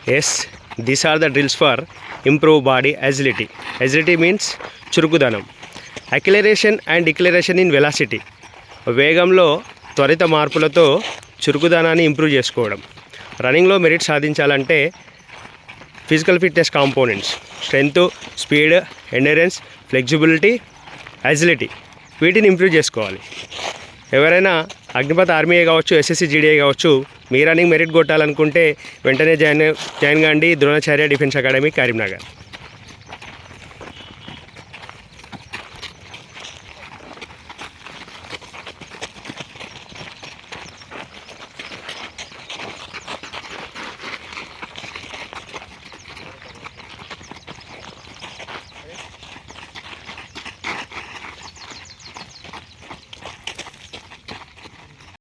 Yes, these are the drills for improve body agility. Agility means చురుకుదనం. అక్సిలరేషన్ and declaration in velocity, వేగంలో త్వరిత మార్పులతో చురుకుదనాన్ని improve చేసుకోవడం. రన్నింగ్లో merit సాధించాలంటే physical fitness components strength, speed, endurance, flexibility, agility వీటిని improve చేసుకోవాలి. ఎవరైనా అగ్నిపథ్ ఆర్మీఏ కావచ్చు, ఎస్ఎస్సి జీడీఏ కావచ్చు, మీ రన్నింగ్ మెరిట్ కొట్టాలనుకుంటే వెంటనే జాయిన్ కాండి ద్రోణాచార్య డిఫెన్స్ అకాడమీ కరీంనగర్.